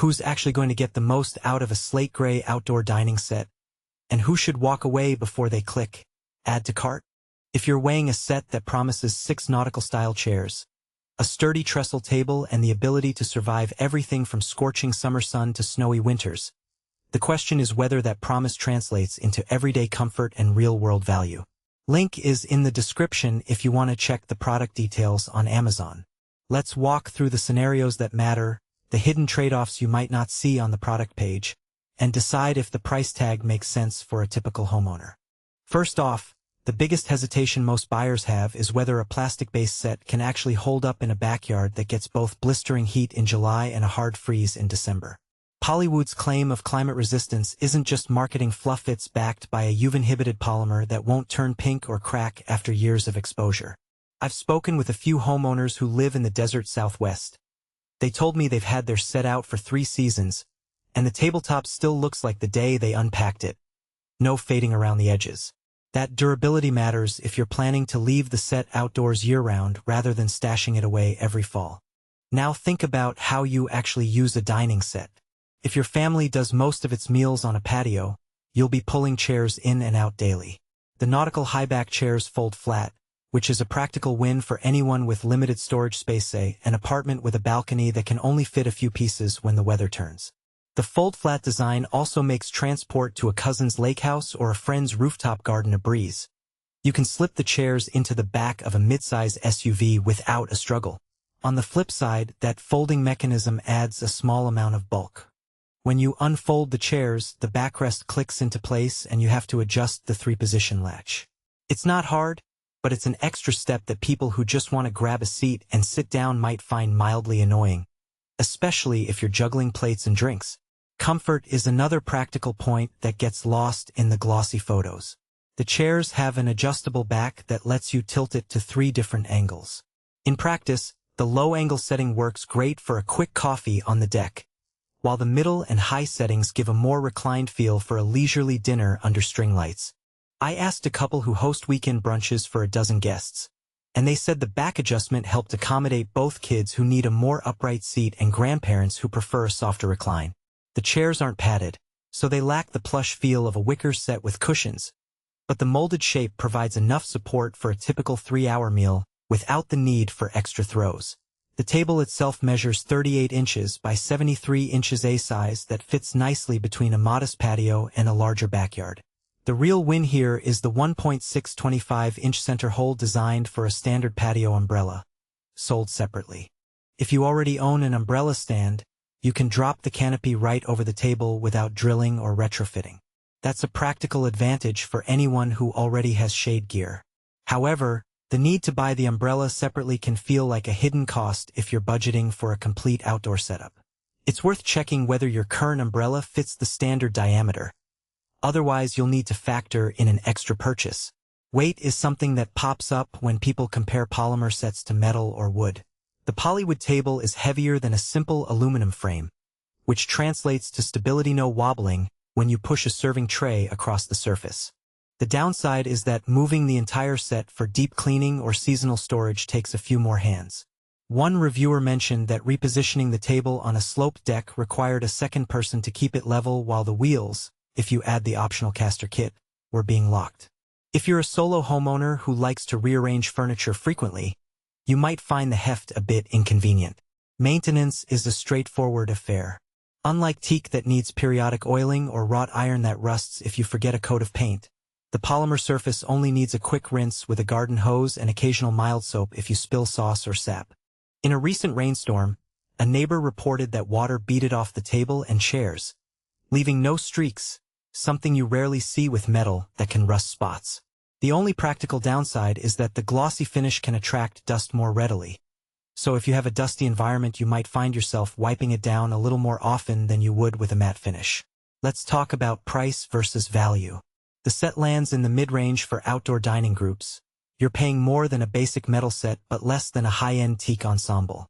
who's actually going to get the most out of a slate gray outdoor dining set, and who should walk away before they click add to cart. If you're weighing a set that promises 6 nautical-style chairs, a sturdy trestle table, and the ability to survive everything from scorching summer sun to snowy winters, the question is whether that promise translates into everyday comfort and real-world value. Link is in the description if you want to check the product details on Amazon. Let's walk through the scenarios that matter, the hidden trade-offs you might not see on the product page, and decide if the price tag makes sense for a typical homeowner. First off, the biggest hesitation most buyers have is whether a plastic-based set can actually hold up in a backyard that gets both blistering heat in July and a hard freeze in December. POLYWOOD's claim of climate resistance isn't just marketing fluff, it's backed by a UV-inhibited polymer that won't turn pink or crack after years of exposure. I've spoken with a few homeowners who live in the desert Southwest. They told me they've had their set out for 3 seasons, and the tabletop still looks like the day they unpacked it. No fading around the edges. That durability matters if you're planning to leave the set outdoors year-round rather than stashing it away every fall. Now think about how you actually use a dining set. If your family does most of its meals on a patio, you'll be pulling chairs in and out daily. The Nautical Highback chairs fold flat, which is a practical win for anyone with limited storage space, say an apartment with a balcony that can only fit a few pieces when the weather turns. The fold-flat design also makes transport to a cousin's lake house or a friend's rooftop garden a breeze. You can slip the chairs into the back of a mid-size SUV without a struggle. On the flip side, that folding mechanism adds a small amount of bulk. When you unfold the chairs, the backrest clicks into place and you have to adjust the 3-position latch. It's not hard, but it's an extra step that people who just want to grab a seat and sit down might find mildly annoying, especially if you're juggling plates and drinks. Comfort is another practical point that gets lost in the glossy photos. The chairs have an adjustable back that lets you tilt it to 3 different angles. In practice, the low-angle setting works great for a quick coffee on the deck, while the middle and high settings give a more reclined feel for a leisurely dinner under string lights. I asked a couple who host weekend brunches for a dozen guests, and they said the back adjustment helped accommodate both kids who need a more upright seat and grandparents who prefer a softer recline. The chairs aren't padded, so they lack the plush feel of a wicker set with cushions, but the molded shape provides enough support for a typical 3-hour meal without the need for extra throws. The table itself measures 38 inches by 73 inches, a size that fits nicely between a modest patio and a larger backyard. The real win here is the 1.625-inch center hole designed for a standard patio umbrella, sold separately. If you already own an umbrella stand, you can drop the canopy right over the table without drilling or retrofitting. That's a practical advantage for anyone who already has shade gear. However, the need to buy the umbrella separately can feel like a hidden cost if you're budgeting for a complete outdoor setup. It's worth checking whether your current umbrella fits the standard diameter. Otherwise, you'll need to factor in an extra purchase. Weight is something that pops up when people compare polymer sets to metal or wood. The POLYWOOD table is heavier than a simple aluminum frame, which translates to stability, no wobbling, when you push a serving tray across the surface. The downside is that moving the entire set for deep cleaning or seasonal storage takes a few more hands. One reviewer mentioned that repositioning the table on a sloped deck required a second person to keep it level while the wheels, if you add the optional caster kit, were being locked. If you're a solo homeowner who likes to rearrange furniture frequently, you might find the heft a bit inconvenient. Maintenance is a straightforward affair. Unlike teak that needs periodic oiling or wrought iron that rusts if you forget a coat of paint, the polymer surface only needs a quick rinse with a garden hose and occasional mild soap if you spill sauce or sap. In a recent rainstorm, a neighbor reported that water beaded off the table and chairs, leaving no streaks, something you rarely see with metal that can rust spots. The only practical downside is that the glossy finish can attract dust more readily. So if you have a dusty environment, you might find yourself wiping it down a little more often than you would with a matte finish. Let's talk about price versus value. The set lands in the mid-range for outdoor dining groups. You're paying more than a basic metal set but less than a high-end teak ensemble.